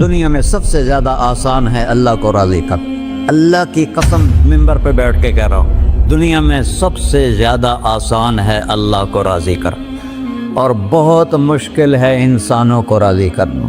دنیا میں سب سے زیادہ آسان ہے اللہ کو راضی کر. اللہ کی قسم منبر پہ بیٹھ کے کہہ رہا ہوں, دنیا میں سب سے زیادہ آسان ہے اللہ کو راضی کر, اور بہت مشکل ہے انسانوں کو راضی کرنا.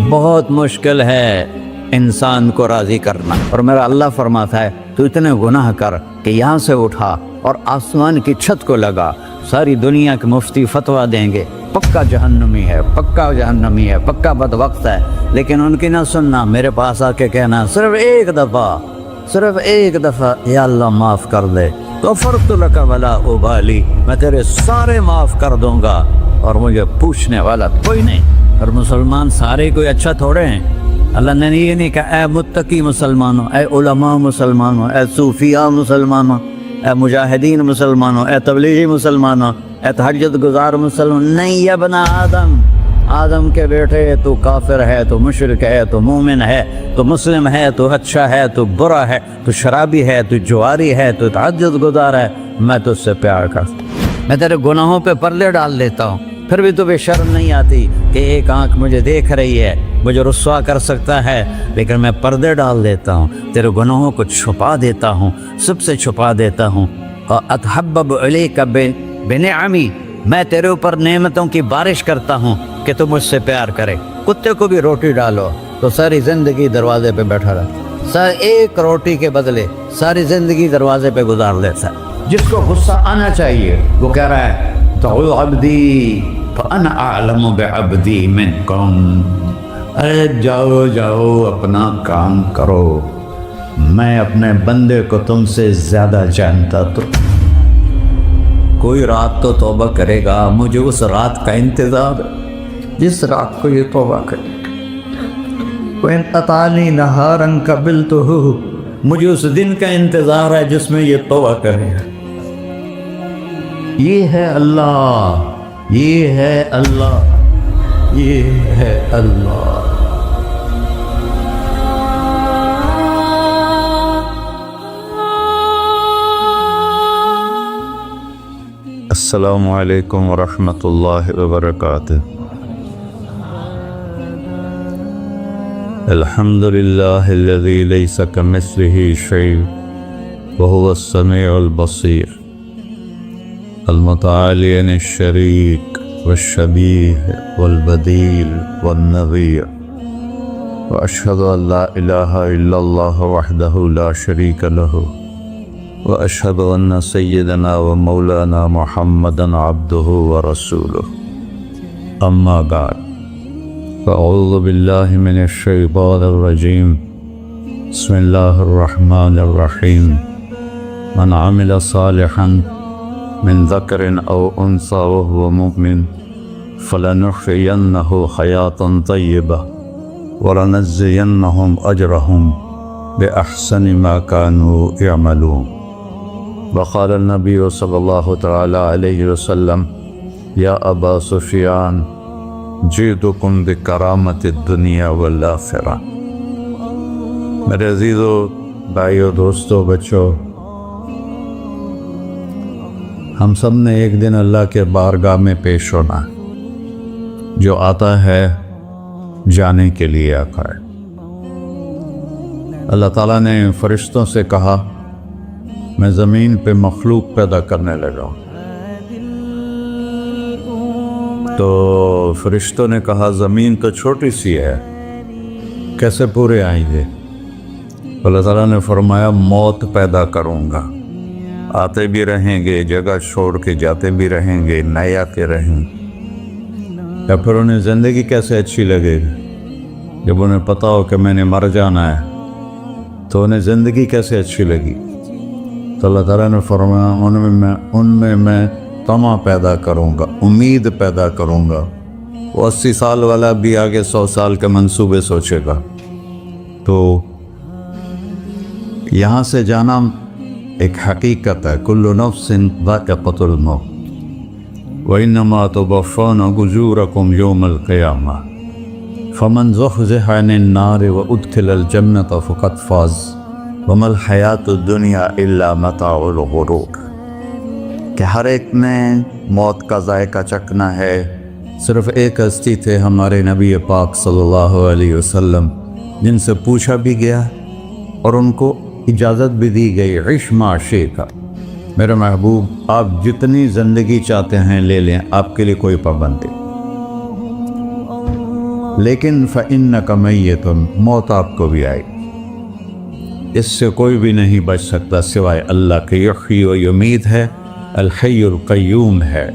بہت مشکل ہے انسان کو راضی کرنا. اور میرا اللہ فرماتا ہے تو اتنے گناہ کر کہ یہاں سے اٹھا اور آسمان کی چھت کو لگا, ساری دنیا کے مفتی فتویٰ دیں گے پکا جہنمی ہے, پکا جہنمی ہے, پکا بدبخت ہے, لیکن ان کی نہ سننا. میرے پاس آ کے کہنا صرف ایک دفعہ یا اللہ معاف کر دے, غفرت لک ولا ابالی, میں تیرے سارے معاف کر دوں گا اور مجھے پوچھنے والا کوئی نہیں. اور مسلمان سارے کوئی اچھا تھوڑے ہیں. اللہ نے یہ نہیں کہا اے متقی مسلمانوں, اے علماء مسلمانوں, اے صوفیاء مسلمانوں, اے مجاہدین مسلمانوں, اے تبلیغی مسلمانوں, اے تہجد گزار مسلمان. نہیں یا ابن آدم کے بیٹے, تو کافر ہے, تو مشرک ہے, تو مومن ہے, تو مسلم ہے, تو اچھا ہے, تو برا ہے, تو شرابی ہے, تو جواری ہے, تو تہجد گزار ہے, میں تجھ سے پیار کرتا ہوں. میں تیرے گناہوں پہ پردے ڈال دیتا ہوں, پھر بھی تمہیں شرم نہیں آتی کہ ایک آنکھ مجھے دیکھ رہی ہے, مجھے رسوا کر سکتا ہے, لیکن میں پردے ڈال دیتا ہوں, تیرے گناہوں کو چھپا دیتا ہوں, سب سے چھپا دیتا ہوں. اور اتحبب علیک بنعمی, میں تیرے اوپر نعمتوں کی بارش کرتا ہوں کہ تم مجھ سے پیار کرے. کتے کو بھی روٹی ڈالو تو ساری زندگی دروازے پہ بیٹھا رہتا, ایک روٹی کے بدلے ساری زندگی دروازے پہ گزار لیتا ہے. جس کو غصہ آنا چاہیے وہ کہہ رہا ہے تو عبدی فانا اعلم بعبدی منکم, ارے جاؤ اپنا کام کرو, میں اپنے بندے کو تم سے زیادہ جانتا. تو کوئی رات تو توبہ کرے گا, مجھے اس رات کا انتظار جس رات کو یہ توبہ کرے. وَإِنْ أَطَعَنِي نَهَارًا قَبِلْتُهُ, مجھے اس دن کا انتظار ہے جس میں یہ توبہ کرے. یہ ہے اللہ, یہ ہے اللہ, یہ ہے اللہ. السلام علیکم ورحمۃ اللہ وبرکاتہ. الحمد للہ الذی لیس کمثلہ شیء وہو السمیع البصیر, المتعالی عن الشریک والشبیہ والبدیل والنظیر, واشہد ان لا الہ الا اللہ وحدہ لا شریک لہ, واشہد ان سیدنا و مولانا محمدا عبدہ ورسولہ. اما بعد, فاعوذ باللہ من الشیطان الرجیم. بسم اللہ الرحمن الرحیم. من عمل صالحا من ذکر او انثى وهو مؤمن فلنحيينه حیاة طیبة ولنجزینهم اجرهم بأحسن ما كانوا يعملون. وقال النبی صلی اللہ تعالی علیہ وسلم یا ابا سفیان جئتکم بکرامت الدنیا والآخرہ. میرے عزیزو, بھائیو, دوستو, بچوں, ہم سب نے ایک دن اللہ کے بارگاہ میں پیش ہونا. جو آتا ہے جانے کے لیے آتا ہے. اللہ تعالیٰ نے فرشتوں سے کہا میں زمین پہ مخلوق پیدا کرنے لگا ہوں. تو فرشتوں نے کہا زمین تو چھوٹی سی ہے, کیسے پورے آئیں گے؟ اللہ تعالیٰ نے فرمایا موت پیدا کروں گا, آتے بھی رہیں گے, جگہ چھوڑ کے جاتے بھی رہیں گے, نئے آتے رہیں گے. یا پھر انہیں زندگی کیسے اچھی لگے گی؟ جب انہیں پتا ہو کہ میں نے مر جانا ہے تو انہیں زندگی کیسے اچھی لگی؟ تو اللہ تعالیٰ نے فرمایا ان میں میں طمع پیدا کروں گا, امید پیدا کروں گا. وہ 80 سال والا بھی آگے 100 سال کے منصوبے سوچے گا. تو یہاں سے جانا ایک حقیقت ہے. کل نفس ذائقۃ الموت وانما توفون اجورکم یوم القیامہ فمن زحزح عن النار وادخل الجنة فقد فاز وما الحیاۃ الدنیا الا متاع الغرور. کہ ہر ایک نے موت کا ذائقہ چکھنا ہے, صرف ایک ہستی تھے ہمارے نبی پاک صلی اللہ علیہ وسلم، جن سے پوچھا بھی گیا اور ان کو اجازت بھی دی گئی، عش ما شئت۔ میرے محبوب، آپ جتنی زندگی چاہتے ہیں لے لیں، آپ کے لیے کوئی پابندی، لیکن فَإِنَّكَ مَيِّتٌ، موت آپ کو بھی آئے گی۔ اس سے کوئی بھی نہیں بچ سکتا سوائے اللہ کے۔ یحیی و یمیت ہے، الحی القیوم ہے،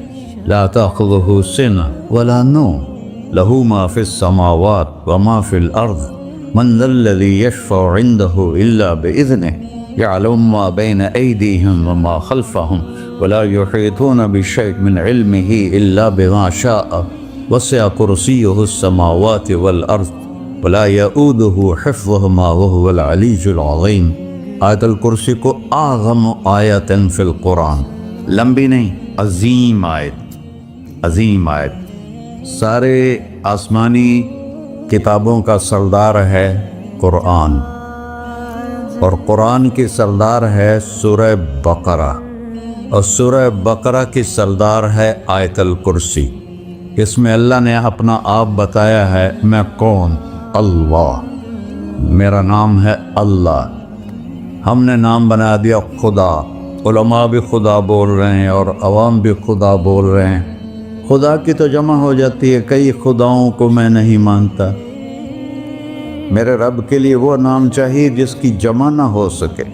لا تأخذہ سنہ ولا نوم، لہ ما فی السماوات وما فی الارض، من ذا الذی یشفع عنده الا بإذنہ، يعلم ما بين أيديهم وما خلفهم ولا يحيطون بشيء من علمه إلا بما شاء، وسع كرسيه السماوات والأرض ولا يؤوده حفظهما وهو العلي العظيم۔ آیت الکرسی کو اعظم آیت فی القرآن، لمبی نہیں، عظیم آیت، عظیم آیت۔ سارے آسمانی کتابوں کا سردار ہے قرآن، اور قرآن کی سردار ہے سورہ بقرہ، اور سورہ بقرہ کی سردار ہے آیت الکرسی۔ اس میں اللہ نے اپنا آپ بتایا ہے، میں کون؟ اللہ، میرا نام ہے اللہ۔ ہم نے نام بنا دیا خدا۔ علماء بھی خدا بول رہے ہیں اور عوام بھی خدا بول رہے ہیں۔ خدا کی تو جمع ہو جاتی ہے، کئی خداؤں کو میں نہیں مانتا۔ میرے رب کے لیے وہ نام چاہیے جس کی جمع نہ ہو سکے۔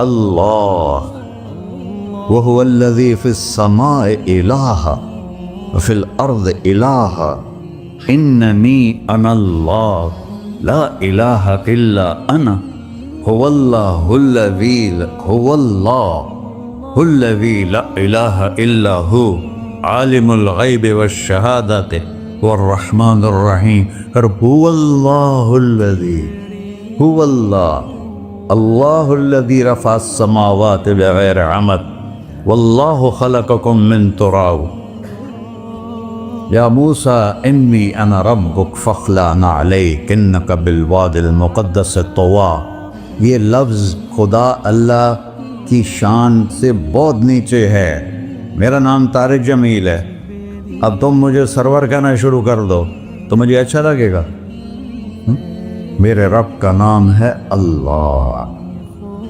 اللہ، وہو الذی فی السماء الہ وفی الارض الہ، اننی انا اللہ لا الہ الا انا، هو اللہ الذی لا الہ الا ہو، عالم الغیب والشہادۃ والرحمن الرحیم۔ هو اللہ الذی، هو اللہ الذی رفع السماوات بغیر عمد، واللہ خلقکم من تراب، یا موسیٰ انی انا ربک فاخلع علیک انک بالوادی المقدس طویٰ۔ یہ لفظ خدا اللہ کی شان سے بہت نیچے ہے۔ میرا نام طارق جمیل ہے، اب تم مجھے سرور کہنا شروع کر دو تو مجھے اچھا لگے گا؟ میرے رب کا نام ہے اللہ،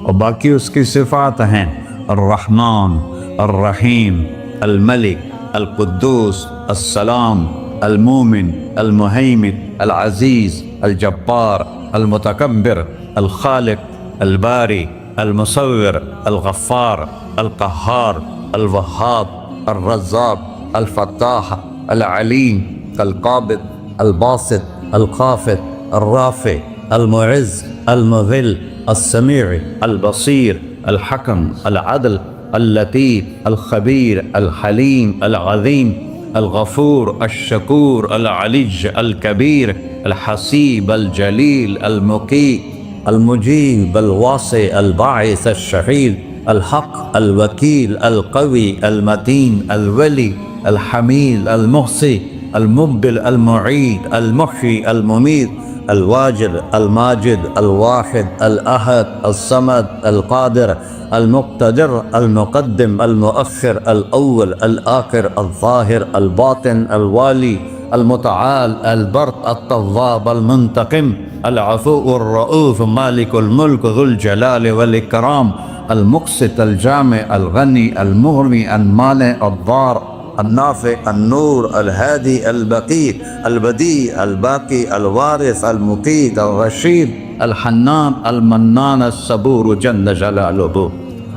اور باقی اس کی صفات ہیں الرحمن، الرحیم، الملک، القدوس، السلام، المومن، المہیمن، العزیز، الجبار، المتکبر، الخالق، الباری، المصور، الغفار، القہار، الوہاب، الرزاق، الفتاح، العلیم، القابض، الباسط، الخافض، الرافع، المعز، المذل، السمیع، البصیر، الحکم، العدل، اللطیف، الخبیر، الحلیم، العظیم، الغفور، الشکور، العلی، الکبیر، الحسیب، الجلیل، المقیت، المجیب، الواسع، الباعث، الشہید، الحق، الوکیل، القوی، المتین، الولی، الحمید، المحصی، المبدل، المعید، المحیی، الممیت، الواجد، الماجد، الواحد، الأحد، الصمد، القادر، المقتدر، المقدم، المؤخر، الأول، الآخر، الظاهر، الباطن، الوالي، المتعال، البر، التواب، المنتقم، العفو، الرؤوف، مالك الملك، ذو الجلال والإكرام، المقسط، الجامع، الغني، المغني، المانع، الضار، النافع، النور، الهادي، البقي، البديع، الباقي، الوارث، المقيت، الرشيد، الحنان، المنان، الصبور جل جلالہ۔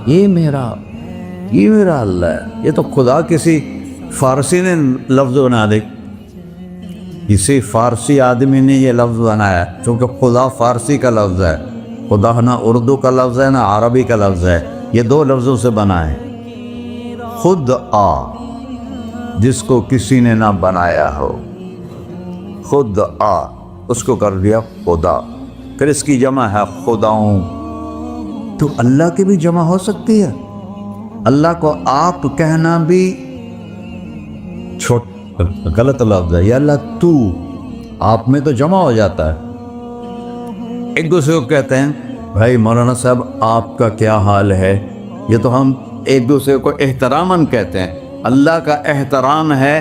یہ میرا اللہ ہے۔ یہ تو خدا کسی فارسی نے لفظ بنا دے، کسی فارسی آدمی نے یہ لفظ بنایا، چونکہ خدا فارسی کا لفظ ہے، خدا نہ اردو کا لفظ ہے نہ عربی کا لفظ ہے، یہ دو لفظوں سے بنا ہے۔ خود آ، جس کو کسی نے نہ بنایا ہو، خود آ، اس کو کر دیا خدا، پھر اس کی جمع ہے خداؤں۔ تو اللہ کی بھی جمع ہو سکتی ہے؟ اللہ کو آپ کہنا بھی غلط لفظ ہے۔ یا اللہ تو، آپ میں تو جمع ہو جاتا ہے۔ ایک دوسرے کو کہتے ہیں بھائی مولانا صاحب آپ کا کیا حال ہے، یہ تو ہم ایک دوسرے کو احتراماً کہتے ہیں۔ اللہ کا احترام ہے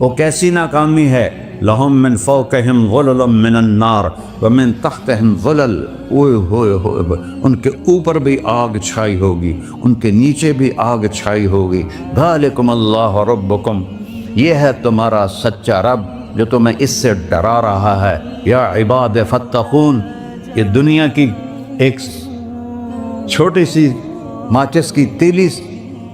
وہ کیسی ناکامی ہے، لہم من فوقہم غلل من النار ومن تحتہم غلل، اوئے ہوئے ہوئے، ان کے اوپر بھی آگ چھائی ہوگی، ان کے نیچے بھی آگ چھائی ہوگی۔ ذالکم اللہ ربکم، یہ ہے تمہارا سچا رب جو تمہیں اس سے ڈرا رہا ہے۔ یا عباد فاتقون، یہ دنیا کی ایک چھوٹی سی ماچس کی تیلی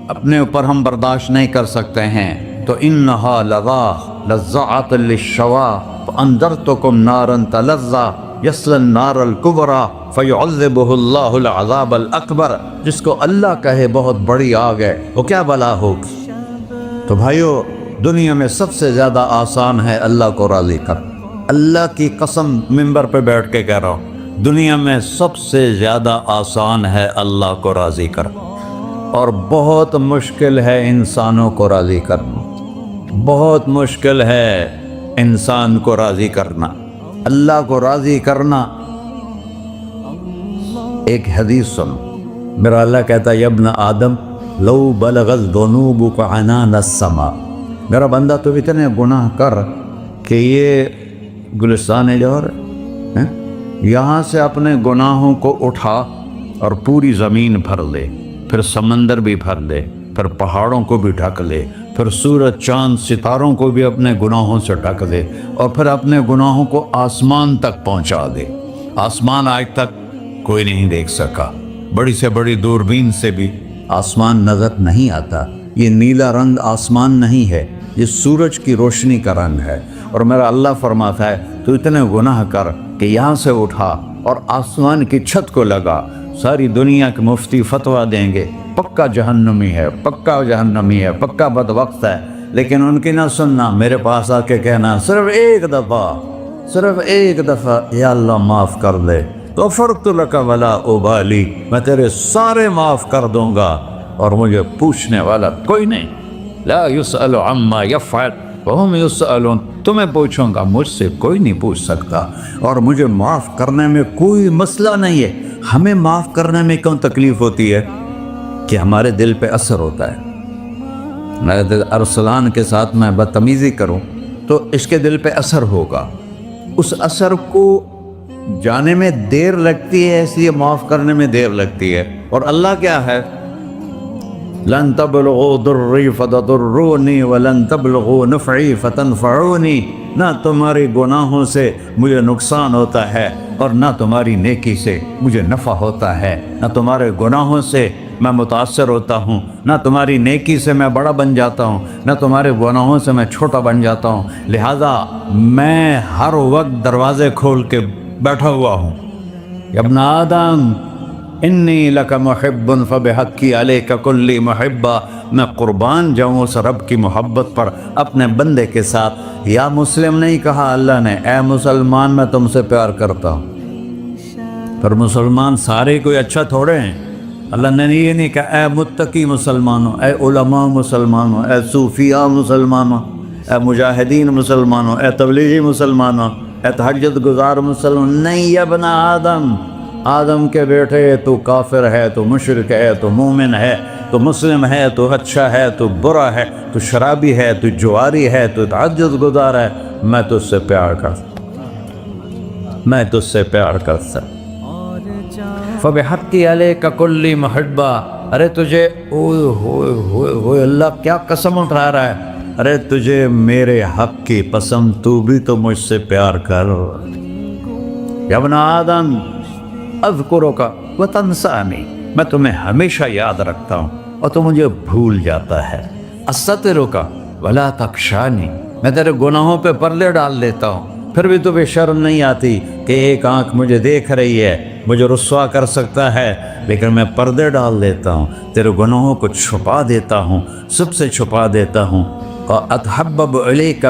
اپنے اوپر ہم برداشت نہیں کر سکتے ہیں، تو انہا لظا لزعۃ للشوا فانذرتکم نارا تلظی یصلی النار الکبری فیعذبہ اللہ العذاب الاکبر، جس کو اللہ کہے بہت بڑی آگ ہے وہ کیا بلا ہوگی۔ تو بھائیو، دنیا میں سب سے زیادہ آسان ہے اللہ کو راضی کر، اللہ کی قسم ممبر پہ بیٹھ کے کہہ رہا ہوں، دنیا میں سب سے زیادہ آسان ہے اللہ کو راضی کر، اور بہت مشکل ہے انسانوں کو راضی کرنا، بہت مشکل ہے انسان کو راضی کرنا۔ اللہ کو راضی کرنا، ایک حدیث سنو، میرا اللہ کہتا ہے یا ابن آدم لو بلغت ذنوبک عنان السماء، میرا بندہ تو اتنے گناہ کر کہ یہ گلستان جوہر یہاں سے اپنے گناہوں کو اٹھا اور پوری زمین بھر لے، پھر سمندر بھی بھر لے، پھر پہاڑوں کو بھی ڈھک لے، پھر سورج چاند ستاروں کو بھی اپنے گناہوں سے ڈھک دے، اور پھر اپنے گناہوں کو آسمان تک پہنچا دے۔ آسمان آج تک کوئی نہیں دیکھ سکا، بڑی سے بڑی دوربین سے بھی آسمان نظر نہیں آتا۔ یہ نیلا رنگ آسمان نہیں ہے، یہ سورج کی روشنی کا رنگ ہے۔ اور میرا اللہ فرماتا ہے تو اتنے گناہ کر کہ یہاں سے اٹھا اور آسمان کی چھت کو لگا، ساری دنیا کے مفتی فتویٰ دیں گے پکا جہنمی ہے، پکا جہنمی ہے، پکا بدبخت ہے، لیکن ان کی نہ سننا، میرے پاس آ کے کہنا صرف ایک دفعہ یا اللہ معاف کر دے، غفرت لک ولا ابالی، میں تیرے سارے معاف کر دوں گا اور مجھے پوچھنے والا کوئی نہیں۔ لا یسأل عما یفعل وہم یسألون، تمہیں پوچھوں گا، مجھ سے کوئی نہیں پوچھ سکتا، اور مجھے معاف کرنے میں کوئی مسئلہ نہیں ہے۔ ہمیں معاف کرنے میں کیوں تکلیف ہوتی ہے؟ کہ ہمارے دل پہ اثر ہوتا ہے۔ میں ارسلان کے ساتھ میں بدتمیزی کروں تو اس کے دل پہ اثر ہوگا، اس اثر کو جانے میں دیر لگتی ہے، اس لیے معاف کرنے میں دیر لگتی ہے۔ اور اللہ کیا ہے؟ لن تبلغوا ضری فتضرونی ولن تبلغوا نفعی فتنفعونی، نہ تمہاری گناہوں سے مجھے نقصان ہوتا ہے اور نہ تمہاری نیکی سے مجھے نفع ہوتا ہے، نہ تمہارے گناہوں سے میں متاثر ہوتا ہوں، نہ تمہاری نیکی سے میں بڑا بن جاتا ہوں، نہ تمہارے گناہوں سے میں چھوٹا بن جاتا ہوں، لہذا میں ہر وقت دروازے کھول کے بیٹھا ہوا ہوں۔ یا ابن آدم انی لک محب فبحقی علیک کلی محبہ، میں قربان جاؤں اس رب کی محبت پر اپنے بندے کے ساتھ۔ یا مسلم نہیں کہا اللہ نے، اے مسلمان میں تم سے پیار کرتا ہوں۔ پر مسلمان سارے کوئی اچھا تھوڑے ہیں، اللہ نے یہ نہیں کہا اے متقی مسلمانوں، اے علماء مسلمانوں، اے صوفیاء مسلمانوں، اے مجاہدین مسلمانوں، اے تبلیغی مسلمانوں، اے تہجد گزار مسلمان، نہیں یا ابن آدم، آدم کے بیٹے، تو کافر ہے، تو مشرک ہے، تو مومن ہے، تو مسلم ہے، تو اچھا ہے، تو برا ہے، تو شرابی ہے، تو جواری ہے، تو تہجد گزار ہے، میں تجھ سے پیار کرتا، میں تجھ سے پیار کرتا۔ فبحقی علیک کلی محبہ، ارے تجھے اوئے ہوئے ہوئے ہوئے، اللہ کیا قسم اٹھا رہا ہے، ارے تجھے میرے حق کی قسم، تو بھی تو مجھ سے پیار کر۔ یا ابن آدم اذکرک وتنسانی، میں تمہیں ہمیشہ یاد رکھتا ہوں اور تو مجھے بھول جاتا ہے۔ استترک ولا تخشانی، میں تیرے گناہوں پہ پردے ڈال دیتا ہوں، پھر بھی تمہیں شرم نہیں آتی کہ ایک آنکھ مجھے دیکھ رہی ہے، مجھے رسوا کر سکتا ہے، لیکن میں پردے ڈال دیتا ہوں، تیرے گناہوں کو چھپا دیتا ہوں، سب سے چھپا دیتا ہوں۔ اتحبب الیک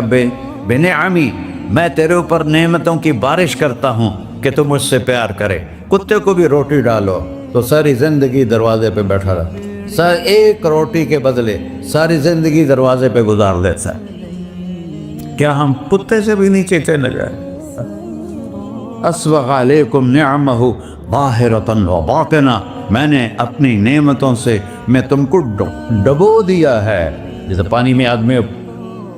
بنعمی، میں تیرے اوپر نعمتوں کی بارش کرتا ہوں کہ تو مجھ سے پیار کرے۔ کتے کو بھی روٹی ڈالو تو ساری زندگی دروازے پہ بیٹھا رہا، ایک روٹی کے بدلے ساری زندگی دروازے پہ گزار دیتا ہے۔ کیا ہم کتے سے بھی نیچے چلے جائیں؟ اسبغ علیکم نعمہ ظاہرۃ و باطنہ، میں نے اپنی نعمتوں سے میں تم کو ڈبو دیا ہے، جیسے پانی میں آدمی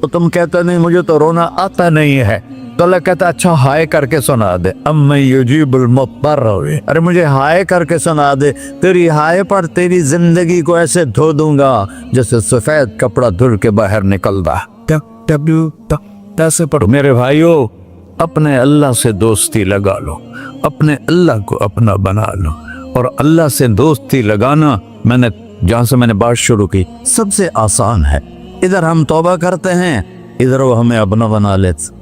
تو تم کہتے نہیں مجھے تو رونا آتا نہیں ہے، تو اللہ کہتا اچھا ہائے کر کے سنا دے، اما یجیب المضطر، ارے مجھے ہائے کر کے سنا دے، تیری ہائے پر تیری زندگی کو ایسے دھو دوں گا جیسے سفید کپڑا دھل کے باہر نکلتا۔ ایسے پڑھو میرے بھائیو، اپنے اللہ سے دوستی لگا لو، اپنے اللہ کو اپنا بنا لو، اور اللہ سے دوستی لگانا جہاں سے میں نے بات شروع کی سب سے آسان ہے۔ ادھر ہم توبہ کرتے ہیں، ادھر وہ ہمیں اپنا بنا لیتے۔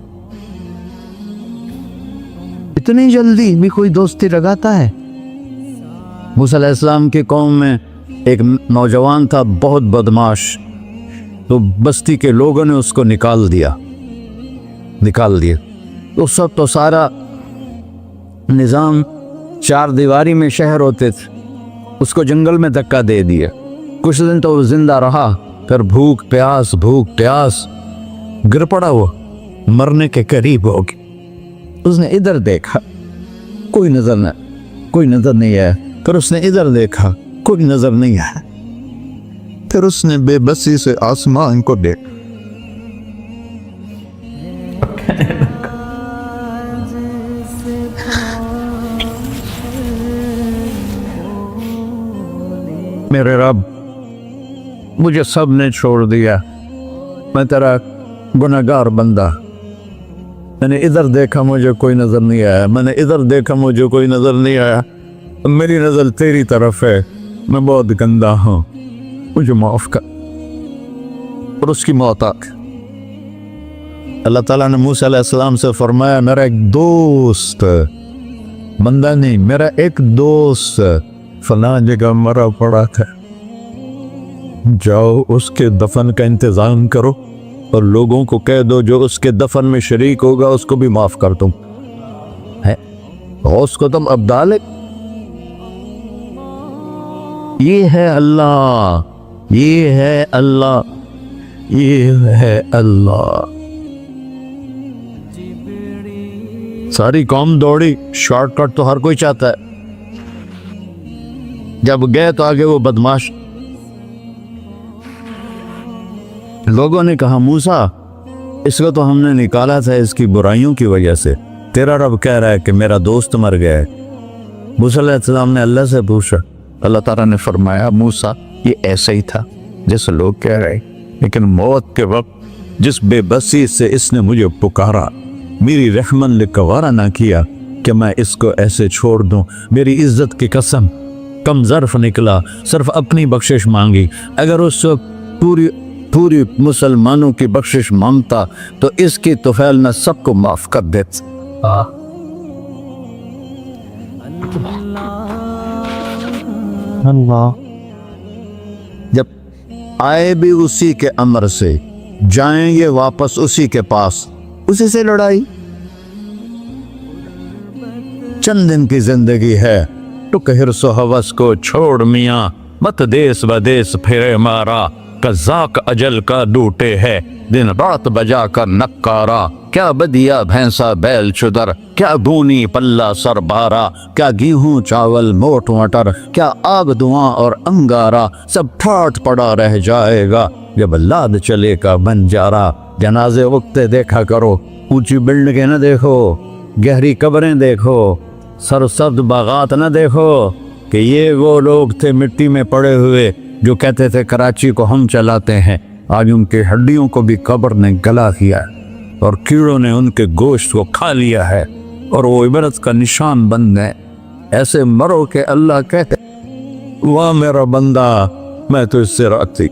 اتنی جلدی بھی کوئی دوستی لگاتا ہے؟ موسیٰ علیہ السلام کی قوم میں ایک نوجوان تھا بہت بدماش، تو بستی کے لوگوں نے اس کو نکال دیا۔ اس وقت تو سارا نظام چار دیواری میں شہر ہوتے تھے، اس کو جنگل میں دھکا دے دیا۔ کچھ دن تو وہ زندہ رہا، پھر بھوک پیاس گر پڑا، وہ مرنے کے قریب ہو گیا۔ اس نے ادھر دیکھا، کوئی نظر نہیں آیا، پھر اس نے ادھر دیکھا، کوئی نظر نہیں آیا، پھر اس نے بے بسی سے آسمان کو دیکھا۔ میرے رب، مجھے سب نے چھوڑ دیا، میں تیرا گنہگار بندہ، میں نے ادھر دیکھا مجھے کوئی نظر نہیں آیا، میں نے ادھر دیکھا مجھے کوئی نظر نہیں آیا، میری نظر تیری طرف ہے، میں بہت گندا ہوں، مجھے معاف کر۔ اور اس کی موت آ گئی۔ اللہ تعالیٰ نے موسیٰ علیہ السلام سے فرمایا میرا ایک دوست، بندہ نہیں، میرا ایک دوست فلاں جگہ مرا پڑا تھا، جاؤ اس کے دفن کا انتظام کرو اور لوگوں کو کہہ دو جو اس کے دفن میں شریک ہوگا اس کو بھی معاف کر دوں۔ غوث کو تم ابدال ہے۔ یہ ہے اللہ، یہ ہے اللہ، یہ ہے اللہ۔ ساری قوم دوڑی، شارٹ کٹ تو ہر کوئی چاہتا ہے۔ جب گئے تو آگے وہ بدماش، لوگوں نے کہا موسیٰ اس کو تو ہم نے نکالا تھا اس کی برائیوں کی وجہ سے، تیرا رب کہہ رہا ہے کہ میرا دوست مر گیا ہے۔ موسیٰ علیہ السلام نے اللہ سے پوچھا، اللہ تعالیٰ نے فرمایا موسیٰ یہ ایسا ہی تھا جیسے لوگ کہہ رہے، لیکن موت کے وقت جس بے بسی سے اس نے مجھے پکارا، میری رحمت نے گوارا نہ کیا کہ میں اس کو ایسے چھوڑ دوں، میری عزت کی قسم، کم ظرف نکلا، صرف اپنی بخشش مانگی۔ اگر اس وقت پوری مسلمانوں کی بخشش مانگتا تو اس کی طفیل نہ سب کو معاف کر دیتا۔ اللہ جب آئے بھی اسی کے امر سے، جائیں گے واپس اسی کے پاس، اسی سے لڑائی۔ چند دن کی زندگی ہے، ٹک حرص و ہوس کو چھوڑ میاں، مت دیس بدیس پھرے مارا، قزاق اجل کا ڈوٹے ہے، دن رات بجا کر نکارا، کیا بدیا بھینسا بیل چدر، کیا بونی پلہ سر بارا، کیا گیہوں چاول موٹ مٹر، کیا آگ دھواں اور انگارا، سب ٹھاٹ پڑا رہ جائے گا جب لاد چلے کا بنجارا۔ جنازے وقت دیکھا کرو، اونچی بلڈنگیں نہ دیکھو، گہری قبریں دیکھو، سرسبز باغات نہ دیکھو کہ یہ وہ لوگ تھے مٹی میں پڑے ہوئے جو کہتے تھے کراچی کو ہم چلاتے ہیں، آج ان کے ہڈیوں کو بھی قبر نے گلا کیا اور کیڑوں نے ان کے گوشت کو کھا لیا ہے اور وہ عبرت کا نشان بن گئے۔ ایسے مرو کہ اللہ کہتے واہ میرا بندہ میں تو اس سے راضی۔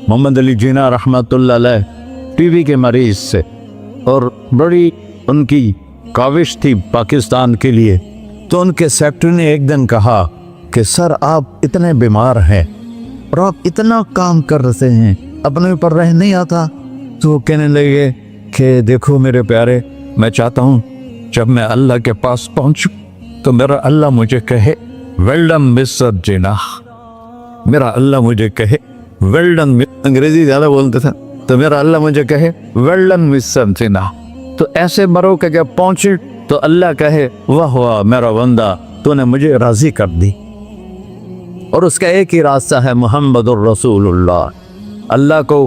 محمد علی جناح رحمۃ اللہ علیہ ٹی وی کے مریض سے، اور بڑی ان کی کاوش تھی پاکستان کے لیے، تو ان کے سیکٹری نے ایک دن کہا کہ سر آپ اتنے بیمار ہیں اور آپ اتنا کام کر رہے ہیں، اپنے اوپر رہ نہیں آتا؟ تو وہ کہنے لگے کہ دیکھو میرے پیارے، میں چاہتا ہوں جب میں اللہ کے پاس پہنچوں تو میرا اللہ مجھے کہے ویل ڈن مسٹر جناح، میرا اللہ مجھے کہے ویل ڈن، انگریزی زیادہ بولتے تھے، تو میرا اللہ مجھے کہے ویل ڈن مسٹر جناح۔ تو ایسے مرو کہ جب پہنچے تو اللہ کہے واہ واہ میرا بندہ تو نے مجھے راضی کر دی۔ اور اس کا ایک ہی راستہ ہے محمد الرسول اللہ۔ اللہ کو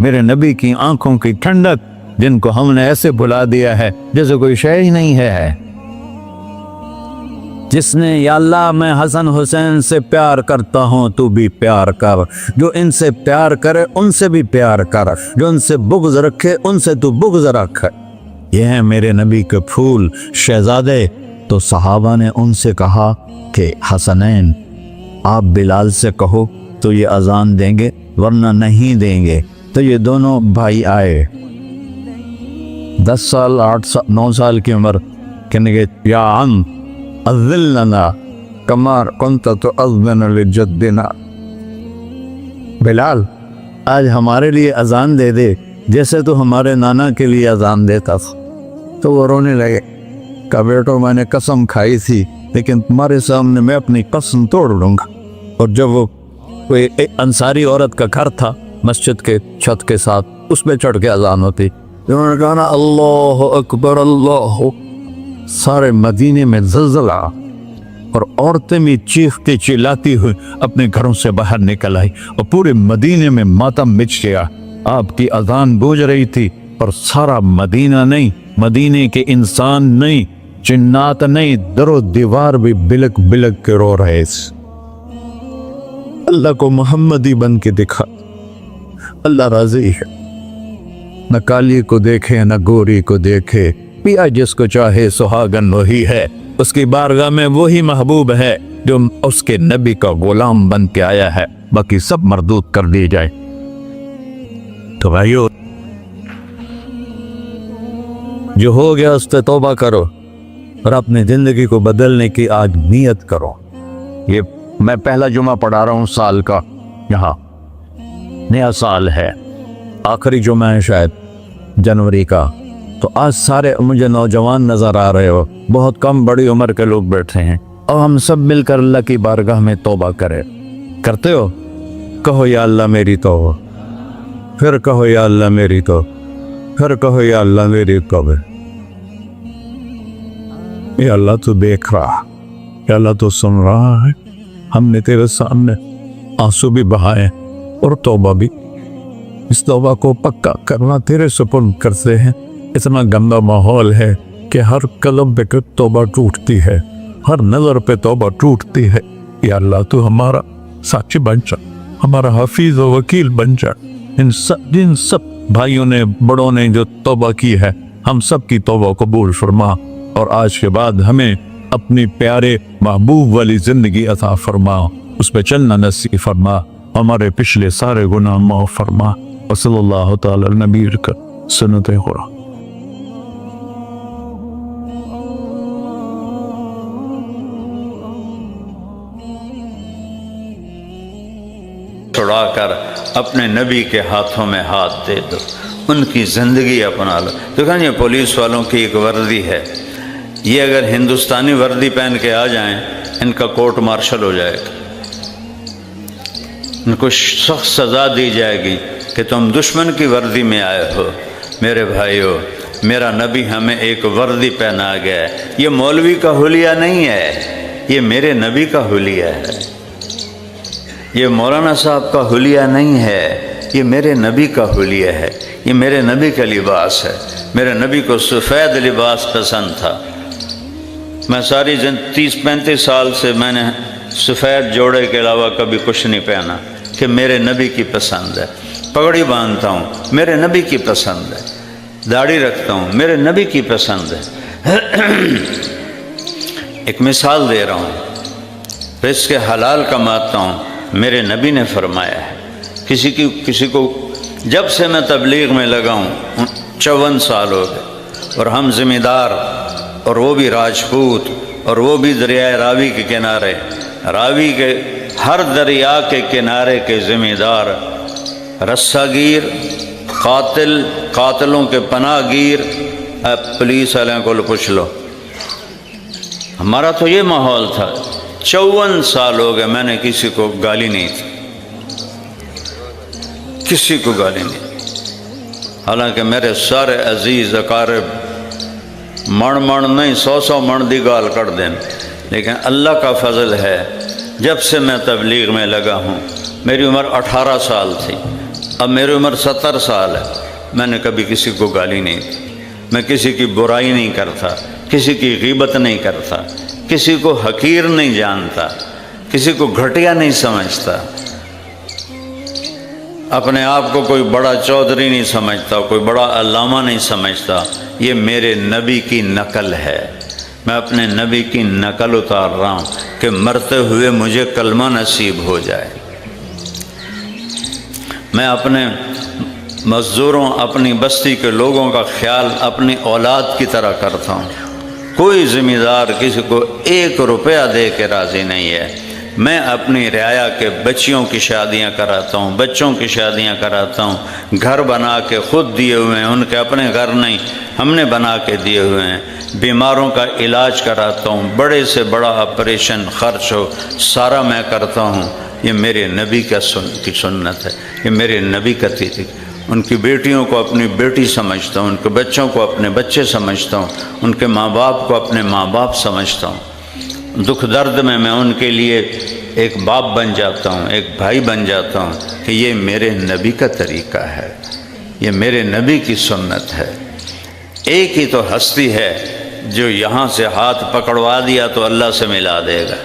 میرے نبی کی آنکھوں کی ٹھنڈک جن کو ہم نے ایسے بھلا دیا ہے جیسے کوئی شے ہی نہیں ہے۔ جس نے یا اللہ میں حسن حسین سے پیار کرتا ہوں تو بھی پیار کر، جو ان سے پیار کرے ان سے بھی پیار کر، جو ان سے بغض رکھے ان سے تو بغض رکھ۔ یہ ہیں میرے نبی کے پھول شہزادے۔ تو صحابہ نے ان سے کہا کہ حسنین آپ بلال سے کہو تو یہ اذان دیں گے ورنہ نہیں دیں گے۔ تو یہ دونوں بھائی آئے، 10 سال 8 سال 9 سال کی عمر، کہنے گے یا عم اذن لنا کما کنت تؤذن لجدنا، بلال آج ہمارے لیے اذان دے دے جیسے تو ہمارے نانا کے لیے اذان دیتا تھا۔ تو وہ رونے لگے، کہا بیٹو میں نے قسم کھائی تھی لیکن تمہارے سامنے میں اپنی قسم توڑ لوں گا۔ اور جب وہ کوئی انصاری عورت کا گھر تھا مسجد کے چھت کے ساتھ، اس پہ چڑھ کے اذان ہوتی، انہوں نے کہا نا اللہ اکبر اللہ، سارے مدینے میں زلزلہ، اور عورتیں بھی چیختی چلاتی ہوئی اپنے گھروں سے باہر نکل آئی اور پورے مدینے میں ماتم مچ گیا۔ آپ کی اذان گونج رہی تھی اور سارا مدینہ نہیں، مدینے کے انسان نہیں، جنات نہیں، در و دیوار بھی بلک بلک کے رو رہے تھے۔ اللہ کو محمدی بن کے دکھا، اللہ راضی ہے، نہ کالی کو دیکھے نہ گوری کو دیکھے، پیا جس کو چاہے سہاگن وہی ہے، اس کی بارگاہ میں وہی محبوب ہے جو اس کے نبی کا غلام بن کے آیا ہے، باقی سب مردود کر دی جائے۔ تو بھائیو جو ہو گیا اس سے توبہ کرو اور اپنی زندگی کو بدلنے کی آج نیت کرو۔ یہ میں پہلا جمعہ پڑھا رہا ہوں سال کا، یہاں نیا سال ہے، آخری جمعہ ہے شاید جنوری کا، تو آج سارے مجھے نوجوان نظر آ رہے ہو، بہت کم بڑی عمر کے لوگ بیٹھے ہیں، اور ہم سب مل کر اللہ کی بارگاہ میں توبہ کرتے ہو؟ کہو یا اللہ میری توبہ، پھر کہو یا اللہ میری توبہ، پھر کہو یا اللہ میری توبہ۔ یا اللہ تو دیکھ رہا، یا اللہ تو سن رہا ہے، ہم نے تیرے سامنے آنسو بھی بہائے اور توبہ بھی، اس توبہ کو پکا کرنا تیرے سپرد کرتے ہیں۔ اتنا گندا ماحول ہے کہ ہر قلم پہ توبہ ٹوٹتی ہے، ہر نظر پہ توبہ ٹوٹتی ہے۔ یا اللہ تو ہمارا ساچی بن جا، ہمارا حفیظ و وکیل بن جا۔ جن سب بھائیوں نے بڑوں نے جو توبہ کی ہے، ہم سب کی توبہ قبول فرما، اور آج کے بعد ہمیں اپنی پیارے محبوب والی زندگی عطا فرما، اس پہ چلنا نصیب فرما، ہمارے پچھلے سارے گناہ معاف فرما۔ وصلی اللہ تعالی علی نبی کا سنت خورا۔ چھڑا کر اپنے نبی کے ہاتھوں میں ہاتھ دے دو، ان کی زندگی اپنا لو۔ دیکھیں یہ پولیس والوں کی ایک وردی ہے، یہ اگر ہندوستانی وردی پہن کے آ جائیں ان کا کورٹ مارشل ہو جائے گا، ان کو سخت سزا دی جائے گی کہ تم دشمن کی وردی میں آئے ہو۔ میرے بھائیو، میرا نبی ہمیں ایک وردی پہنا گیا ہے، یہ مولوی کا حلیہ نہیں ہے، یہ میرے نبی کا حلیہ ہے، یہ مولانا صاحب کا حلیہ نہیں ہے، یہ میرے نبی کا حلیہ ہے، یہ میرے نبی کا لباس ہے۔ میرے نبی کو سفید لباس پسند تھا، میں ساری 30-35 سال سے میں نے سفید جوڑے کے علاوہ کبھی کچھ نہیں پہنا، کہ میرے نبی کی پسند ہے۔ پگڑی باندھتا ہوں، میرے نبی کی پسند ہے، داڑھی رکھتا ہوں، میرے نبی کی پسند ہے۔ ایک مثال دے رہا ہوں، رزق حلال کماتا ہوں، میرے نبی نے فرمایا ہے۔ کسی کو جب سے میں تبلیغ میں لگا ہوں 54 سال ہو گئے، اور ہم ذمہ دار، اور وہ بھی راجپوت، اور وہ بھی دریائے راوی کے کنارے، راوی کے ہر دریا کے کنارے کے ذمہ دار، رسہ گیر، قاتل، قاتلوں کے پناہ گیر، پولیس والوں کو پوچھ لو۔ ہمارا تو یہ ماحول تھا۔ 54 سال ہو گئے میں نے کسی کو گالی نہیں تھی، کسی کو گالی نہیں، حالانکہ میرے سارے عزیز اقارب من نہیں 100 من دی گال کر دیں، لیکن اللہ کا فضل ہے، جب سے میں تبلیغ میں لگا ہوں، میری عمر 18 سال تھی، اب میری عمر 70 سال ہے، میں نے کبھی کسی کو گالی نہیں دی، میں کسی کی برائی نہیں کرتا، کسی کی غیبت نہیں کرتا، کسی کو حقیر نہیں جانتا، کسی کو گھٹیا نہیں سمجھتا، اپنے آپ کو کوئی بڑا چودھری نہیں سمجھتا، کوئی بڑا علامہ نہیں سمجھتا۔ یہ میرے نبی کی نقل ہے، میں اپنے نبی کی نقل اتار رہا ہوں کہ مرتے ہوئے مجھے کلمہ نصیب ہو جائے۔ میں اپنے مزدوروں، اپنی بستی کے لوگوں کا خیال اپنی اولاد کی طرح کرتا ہوں۔ کوئی ذمہ دار کسی کو 1 روپیہ دے کے راضی نہیں ہے۔ میں اپنی رعایا کے بچیوں کی شادیاں کراتا ہوں، بچوں کی شادیاں کراتا ہوں، گھر بنا کے خود دیے ہوئے ہیں، ان کے اپنے گھر نہیں، ہم نے بنا کے دیے ہوئے ہیں۔ بیماروں کا علاج کراتا ہوں، بڑے سے بڑا آپریشن خرچ ہو سارا میں کرتا ہوں۔ یہ میرے نبی کی سنت ہے، یہ میرے نبی کا طریقہ۔ ان کی بیٹیوں کو اپنی بیٹی سمجھتا ہوں، ان کے بچوں کو اپنے بچے سمجھتا ہوں، ان کے ماں باپ کو اپنے ماں باپ سمجھتا ہوں۔ دکھ درد میں ان کے لیے ایک باپ بن جاتا ہوں، ایک بھائی بن جاتا ہوں کہ یہ میرے نبی کا طریقہ ہے، یہ میرے نبی کی سنت ہے۔ ایک ہی تو ہستی ہے جو یہاں سے ہاتھ پکڑوا دیا تو اللہ سے ملا دے گا،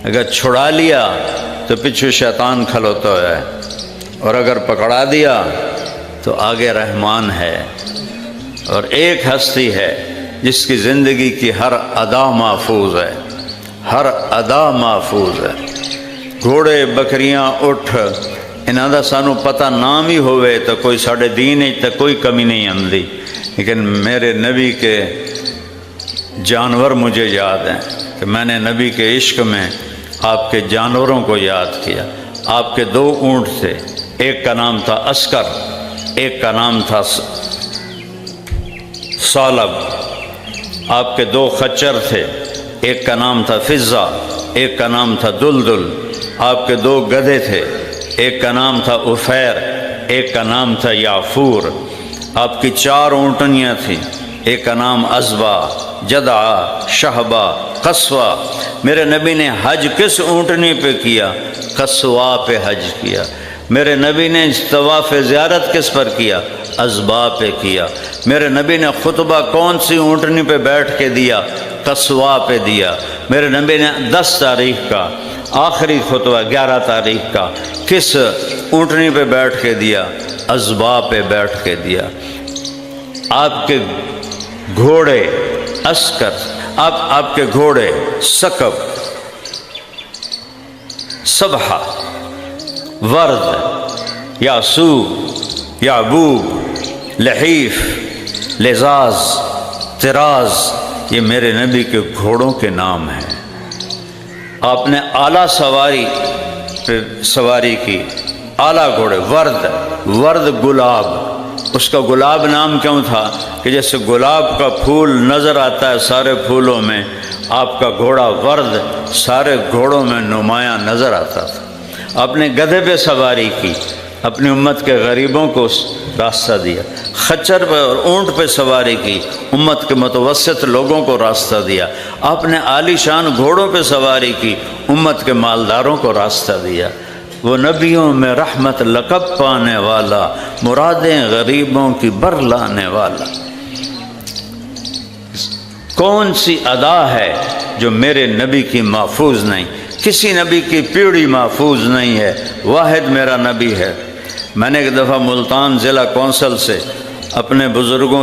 اگر چھڑا لیا تو پیچھے شیطان کھلوتا ہے، اور اگر پکڑا دیا تو آگے رحمان ہے۔ اور ایک ہستی ہے جس کی زندگی کی ہر ادا محفوظ ہے، ہر ادا محفوظ ہے۔ گھوڑے بکریاں اٹھ انہاں دا سانو پتہ نام ہی ہوئے تو کوئی ساڑھے دین ہی تو کوئی کمی نہیں آندی، لیکن میرے نبی کے جانور مجھے یاد ہیں کہ میں نے نبی کے عشق میں آپ کے جانوروں کو یاد کیا۔ آپ کے 2 اونٹ تھے، ایک کا نام تھا عسکر، ایک کا نام تھا صالب۔ آپ کے 2 خچر تھے، ایک کا نام تھا فضہ، ایک کا نام تھا دلدل۔ آپ کے 2 گدھے تھے، ایک کا نام تھا عفیر، ایک کا نام تھا یافور۔ آپ کی 4 اونٹنیاں تھیں، ایک کا نام عزبہ، جدعہ، شہبہ، قصوہ۔ میرے نبی نے حج کس اونٹنی پہ کیا؟ قصوہ پہ حج کیا۔ میرے نبی نے طواف زیارت کس پر کیا؟ عزبہ پہ کیا۔ میرے نبی نے خطبہ کون سی اونٹنی پہ بیٹھ کے دیا؟ قصوہ پہ دیا۔ میرے نبی نے 10 تاریخ کا آخری خطبہ 11 تاریخ کا کس اونٹنی پہ بیٹھ کے دیا؟ عزبہ پہ بیٹھ کے دیا۔ آپ کے گھوڑے عسکر، آپ کے گھوڑے سکب، سبحہ، ورد، یاسوب، یعبوب، لحیف، لزاز، تراز، یہ میرے نبی کے گھوڑوں کے نام ہیں۔ آپ نے اعلیٰ سواری پہ سواری کی، اعلیٰ گھوڑے، ورد گلاب۔ اس کا گلاب نام کیوں تھا کہ جیسے گلاب کا پھول نظر آتا ہے سارے پھولوں میں، آپ کا گھوڑا ورد سارے گھوڑوں میں نمایاں نظر آتا تھا۔ آپ نے گدھے پہ سواری کی، اپنی امت کے غریبوں کو راستہ دیا۔ خچر پہ اور اونٹ پہ سواری کی، امت کے متوسط لوگوں کو راستہ دیا۔ آپ نے عالی شان گھوڑوں پہ سواری کی، امت کے مالداروں کو راستہ دیا۔ وہ نبیوں میں رحمت لقب پانے والا، مرادیں غریبوں کی بر لانے والا۔ کون سی ادا ہے جو میرے نبی کی محفوظ نہیں؟ کسی نبی کی پیڑھی محفوظ نہیں ہے، واحد میرا نبی ہے۔ میں نے ایک دفعہ ملتان ضلع کونسل سے اپنے بزرگوں